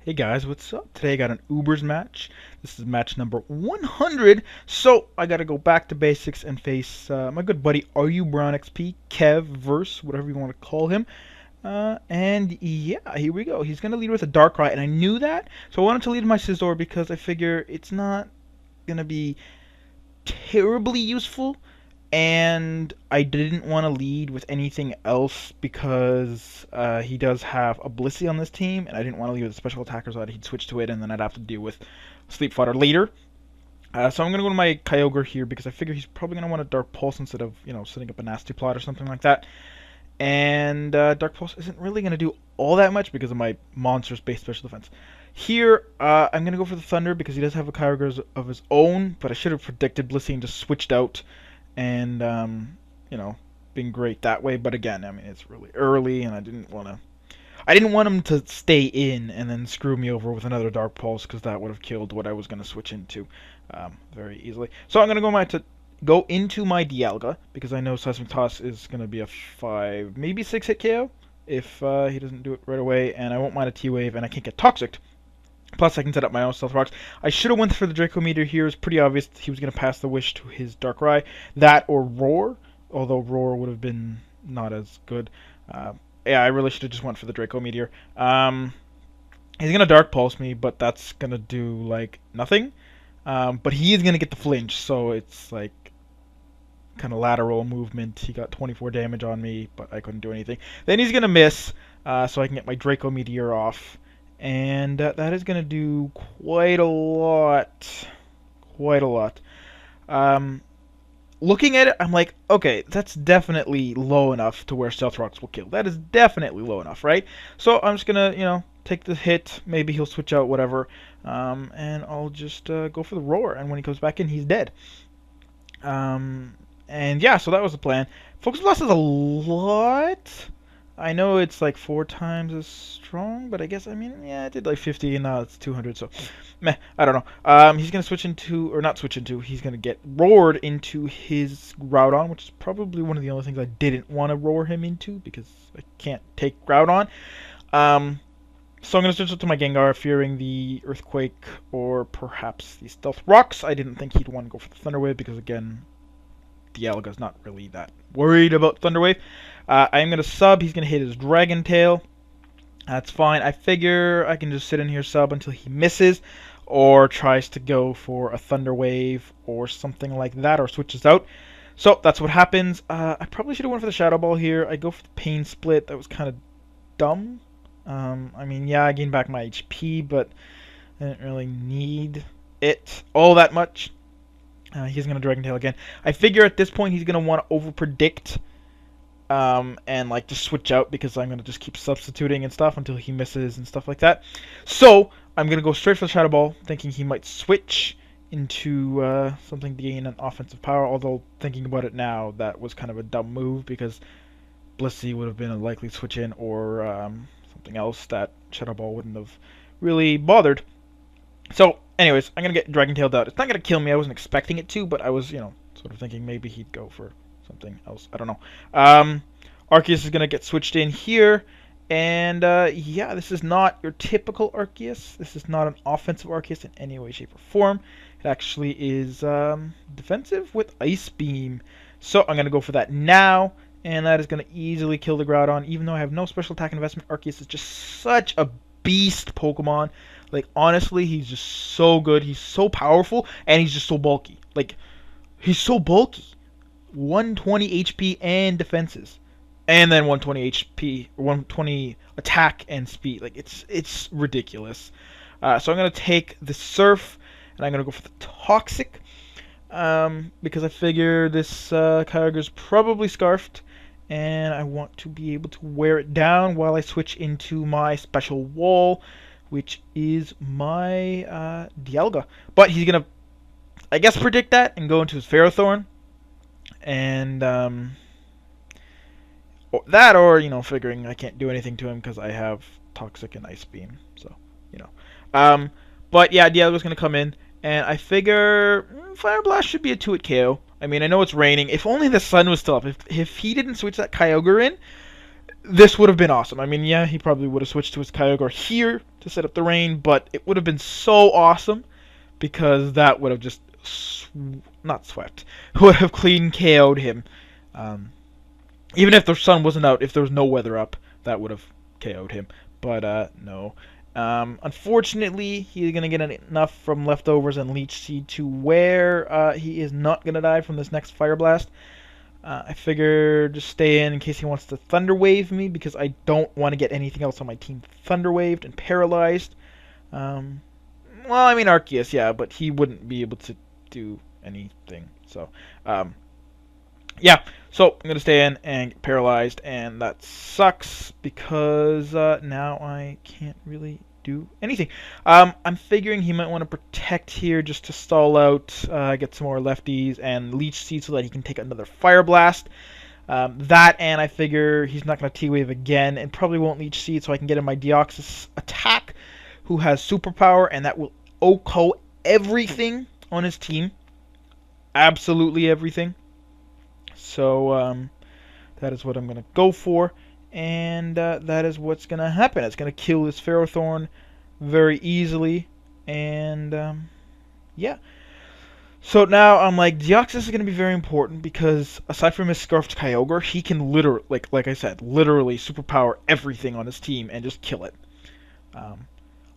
Hey guys, what's up? Today I got an Ubers match. This is match number 100. So I gotta go back to basics and face my good buddy RU Brown XP, Kev, Verse, whatever you want to call him. And yeah, here we go. He's gonna lead with a Darkrai, and I knew that, so I wanted to lead my Scizor because I figure it's not gonna be terribly useful, and I didn't want to lead with anything else because he does have a Blissey on this team, and I didn't want to lead with a special attacker so that he'd switch to it, and then I'd have to deal with Sleep Fodder later. So I'm going to go to my Kyogre here because I figure he's probably going to want a Dark Pulse instead of, setting up a Nasty Plot or something like that. And Dark Pulse isn't really going to do all that much because of my monstrous-based special defense. Here, I'm going to go for the Thunder because he does have a Kyogre of his own, but I should have predicted Blissey and just switched out and being great that way. But again, I mean, it's really early, and I didn't want him to stay in and then screw me over with another Dark Pulse because that would have killed what I was going to switch into very easily. So I'm going to go into my Dialga because I know Seismic Toss is going to be a 5, maybe 6 hit KO if he doesn't do it right away, and I won't mind a T-Wave, and I can't get Toxic. Plus, I can set up my own Stealth Rocks. I should have went for the Draco Meteor here. It's pretty obvious he was going to pass the Wish to his Darkrai. That or Roar, although Roar would have been not as good. Yeah, I really should have just went for the Draco Meteor. He's going to Dark Pulse me, but that's going to do, like, nothing. But he is going to get the flinch, so it's, like, kind of lateral movement. He got 24 damage on me, but I couldn't do anything. Then he's going to miss, so I can get my Draco Meteor off. And that is going to do quite a lot. Quite a lot. Looking at it, I'm like, okay, that's definitely low enough to where Stealth Rocks will kill. That is definitely low enough, right? So I'm just going to, take the hit. Maybe he'll switch out, whatever. And I'll just go for the Roar. And when he comes back in, he's dead. And yeah, so that was the plan. Focus Blast is a lot. I know it's like 4 times as strong, but I guess, yeah, I did like 50, and now it's 200, so meh, I don't know. He's going to switch into, or not switch into, he's going to get roared into his Groudon, which is probably one of the only things I didn't want to roar him into, because I can't take Groudon. So I'm going to switch up to my Gengar, fearing the Earthquake, or perhaps the Stealth Rocks. I didn't think he'd want to go for the Thunder Wave, because again, Dialga's not really that worried about Thunder Wave. I'm going to sub. He's going to hit his Dragon Tail. That's fine. I figure I can just sit in here sub until he misses or tries to go for a Thunder Wave or something like that, or switches out. So that's what happens. I probably should have went for the Shadow Ball here. I go for the Pain Split. That was kind of dumb. Yeah, I gained back my HP, but I didn't really need it all that much. He's going to Dragon Tail again. I figure at this point he's going to want to over-predict and like just switch out because I'm going to just keep substituting and stuff until he misses and stuff like that. So I'm going to go straight for the Shadow Ball, thinking he might switch into something to gain an offensive power, although thinking about it now, that was kind of a dumb move because Blissey would have been a likely switch in, or something else that Shadow Ball wouldn't have really bothered. So, anyways, I'm going to get Dragon Tailed out. It's not going to kill me. I wasn't expecting it to, but I was, sort of thinking maybe he'd go for something else. I don't know. Arceus is going to get switched in here. And, yeah, this is not your typical Arceus. This is not an offensive Arceus in any way, shape, or form. It actually is defensive with Ice Beam. So, I'm going to go for that now. And that is going to easily kill the Groudon. Even though I have no special attack investment, Arceus is just such a beast Pokemon. Like, honestly, he's just so good. He's so powerful, and he's just so bulky. Like, he's so bulky. 120 HP and defenses. And then 120 HP, 120 attack and speed. Like, it's ridiculous. So I'm going to take the Surf, and I'm going to go for the Toxic. Because I figure this Kyogre's probably Scarfed, and I want to be able to wear it down while I switch into my Special Wall, which is my Dialga. But he's going to, I guess, predict that and go into his Ferrothorn. And that, or, figuring I can't do anything to him because I have Toxic and Ice Beam. So, but yeah, Dialga's going to come in. And I figure Fire Blast should be a 2-hit KO. I mean, I know it's raining. If only the sun was still up. If he didn't switch that Kyogre in, this would have been awesome. I mean, yeah, he probably would have switched to his Kyogre here to set up the rain, but it would have been so awesome because that would have just not swept, would have clean KO'd him. Um, Even if the sun wasn't out, if there was no weather up, that would have KO'd him. But no. Unfortunately, he's going to get enough from leftovers and Leech Seed to where he is not going to die from this next Fire Blast. I figure just stay in case he wants to Thunder Wave me, because I don't want to get anything else on my team Thunder Waved and paralyzed. Well, I mean Arceus, yeah, but he wouldn't be able to do anything. So, yeah. So I'm gonna stay in and get paralyzed, and that sucks because now I can't really do anything. I'm figuring he might want to protect here just to stall out, get some more lefties, and Leech Seed so that he can take another Fire Blast. That, and I figure he's not going to T-Wave again, and probably won't Leech Seed, so I can get in my Deoxys attack, who has Superpower, and that will OHKO everything on his team. Absolutely everything. So, that is what I'm going to go for. And that is what's going to happen. It's going to kill this Ferrothorn very easily. And, yeah. So now I'm like, Deoxys is going to be very important because aside from his Scarfed Kyogre, he can literally, like I said, literally superpower everything on his team and just kill it.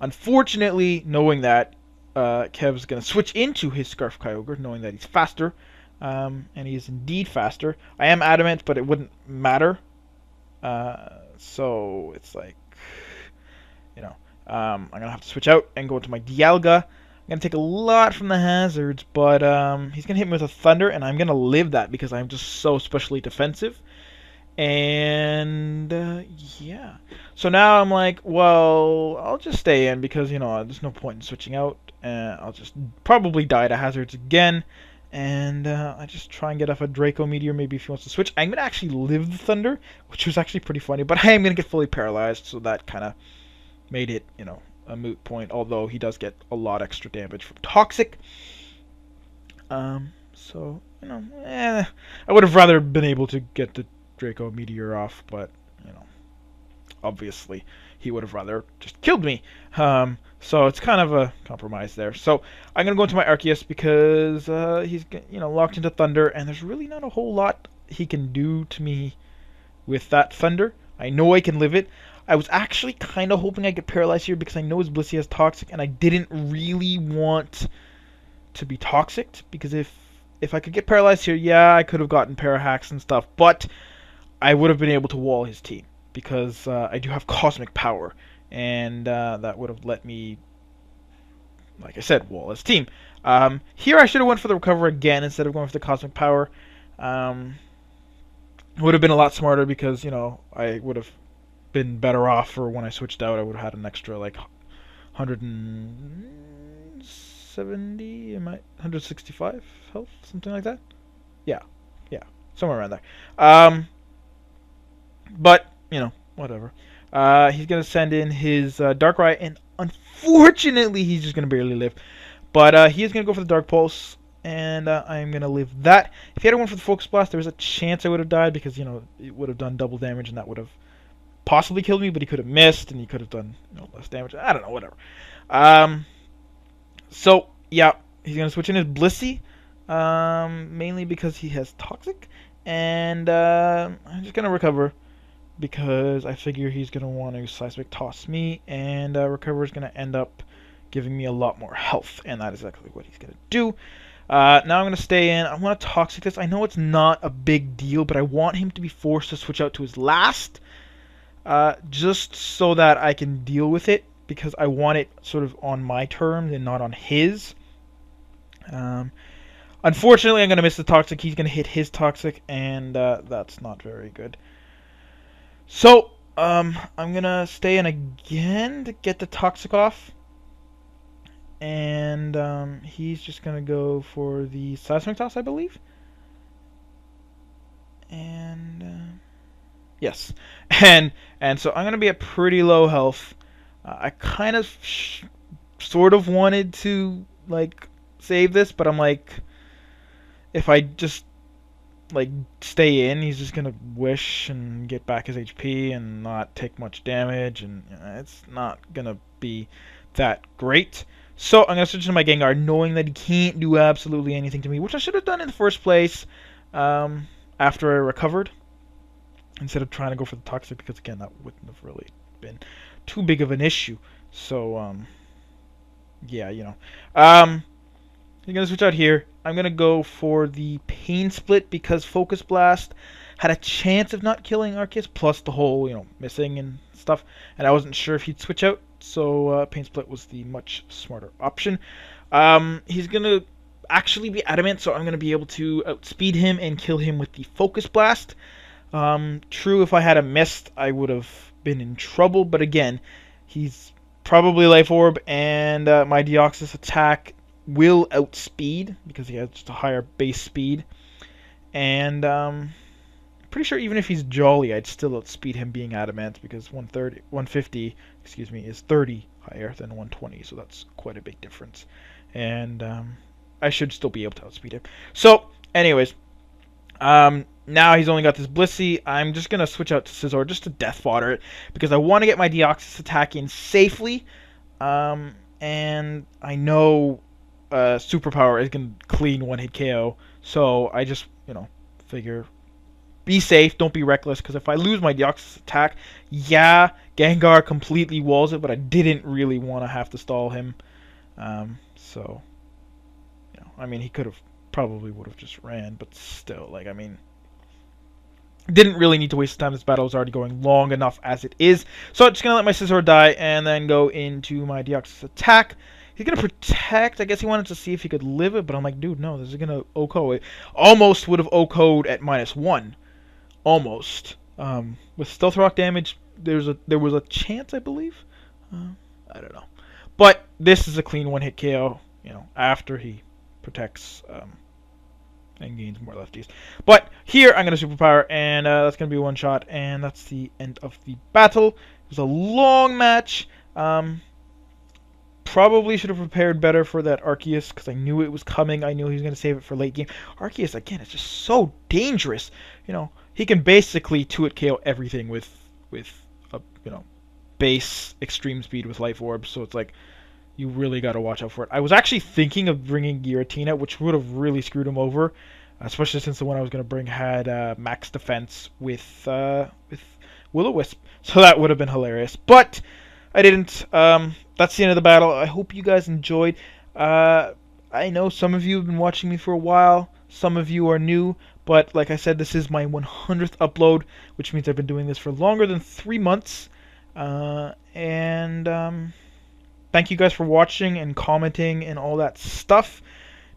Unfortunately, knowing that, Kev's going to switch into his Scarfed Kyogre, knowing that he's faster. And he is indeed faster. I am adamant, but it wouldn't matter. So it's like, you know, I'm going to have to switch out and go into my Dialga. I'm going to take a lot from the hazards, but he's going to hit me with a Thunder, and I'm going to live that because I'm just so specially defensive. And, yeah. So now I'm like, well, I'll just stay in because, you know, there's no point in switching out. I'll just probably die to hazards again. And I just try and get off a Draco Meteor, maybe if he wants to switch. I'm going to actually live the Thunder, which was actually pretty funny. But I am going to get fully paralyzed, so that kind of made it, you know, a moot point. Although he does get a lot extra damage from Toxic. So, you know, I would have rather been able to get the Draco Meteor off. But, you know, obviously he would have rather just killed me. So it's kind of a compromise there. So I'm going to go into my Arceus because he's, you know, locked into Thunder, and there's really not a whole lot he can do to me with that Thunder. I know I can live it. I was actually kind of hoping I get paralyzed here because I know his Blissey has Toxic, and I didn't really want to be Toxic because if I could get paralyzed here, yeah, I could have gotten Parahacks and stuff, but I would have been able to wall his team because I do have Cosmic Power. And that would have let me, like I said, wall his team. Here I should have went for the Recover again instead of going for the Cosmic Power. Would have been a lot smarter because, you know, I would have been better off for when I switched out. I would have had an extra, like, 170, 165 health, something like that. Yeah, somewhere around there. But, you know, whatever. He's going to send in his Darkrai, and unfortunately, he's just going to barely live. But he is going to go for the Dark Pulse, and I'm going to live that. If he had went for the Focus Blast, there was a chance I would have died because, you know, it would have done double damage, and that would have possibly killed me, but he could have missed, and he could have done, you know, less damage. I don't know, whatever. So, yeah, he's going to switch in his Blissey, mainly because he has Toxic, and I'm just going to Recover. Because I figure he's going to want to Seismic Toss me, and Recover is going to end up giving me a lot more health, and that is exactly what he's going to do. Now I'm going to stay in. I want to Toxic this. I know it's not a big deal, but I want him to be forced to switch out to his last, just so that I can deal with it, because I want it sort of on my terms and not on his. Unfortunately, I'm going to miss the Toxic. He's going to hit his Toxic, and that's not very good. So, I'm going to stay in again to get the Toxic off. And he's just going to go for the Seismic Toss, I believe. And, yes. And so I'm going to be at pretty low health. I kind of sort of wanted to, like, save this, but I'm like, if I just like stay in. He's just gonna wish and get back his HP and not take much damage, and it's not gonna be that great. So I'm gonna switch to my Gengar, knowing that he can't do absolutely anything to me, which I should have done in the first place after I recovered, instead of trying to go for the Toxic, because again, that wouldn't have really been too big of an issue. So yeah, you're gonna switch out here. I'm gonna go for the Pain Split because Focus Blast had a chance of not killing Arceus, plus the whole, missing and stuff. And I wasn't sure if he'd switch out, so Pain Split was the much smarter option. He's gonna actually be adamant, so I'm gonna be able to outspeed him and kill him with the Focus Blast. True, if I had a missed, I would have been in trouble, but again, he's probably Life Orb, and my Deoxys attack will outspeed because he has just a higher base speed, and pretty sure even if he's Jolly, I'd still outspeed him being adamant, because 150, is 30 higher than 120, so that's quite a big difference, and I should still be able to outspeed him. So, anyways, now he's only got this Blissey. I'm just gonna switch out to Scizor just to death fodder it, because I want to get my Deoxys attack in safely, and I know Superpower is gonna clean one-hit KO, so I just figure be safe, don't be reckless, because if I lose my Deoxys attack, yeah, Gengar completely walls it, but I didn't really want to have to stall him. So I mean, he could have probably would have just ran, but still, like, I mean, didn't really need to waste time. This battle was already going long enough as it is. So I'm just going to let my Scizor die and then go into my Deoxys attack. He's going to protect. I guess he wanted to see if he could live it, but I'm like, dude, no, this is going to OHKO. It almost would have OHKO'd at -1. Almost. With Stealth Rock damage, there was a chance, I believe. I don't know. But this is a clean one-hit KO, after he protects and gains more lefties. But here I'm going to Superpower, and that's going to be one shot, and that's the end of the battle. It was a long match. Probably should have prepared better for that Arceus, because I knew it was coming. I knew he was going to save it for late game. Arceus, again, is just so dangerous. He can basically 2-hit KO everything with base extreme speed with Life Orb, so it's like, you really got to watch out for it. I was actually thinking of bringing Giratina, which would have really screwed him over, especially since the one I was going to bring had max defense with Will-O-Wisp. So that would have been hilarious. But I didn't. That's the end of the battle. I hope you guys enjoyed. I know some of you have been watching me for a while. Some of you are new. But like I said, this is my 100th upload, which means I've been doing this for longer than 3 months. Thank you guys for watching and commenting and all that stuff,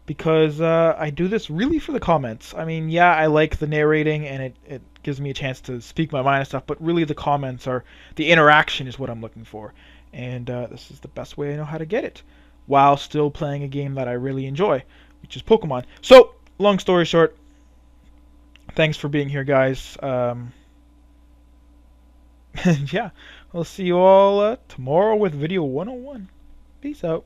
because I do this really for the comments. I mean, yeah, I like the narrating and it gives me a chance to speak my mind and stuff, but really the comments the interaction is what I'm looking for. And this is the best way I know how to get it, while still playing a game that I really enjoy, which is Pokemon. So, long story short, thanks for being here, guys. Yeah, we'll see you all tomorrow with video 101. Peace out.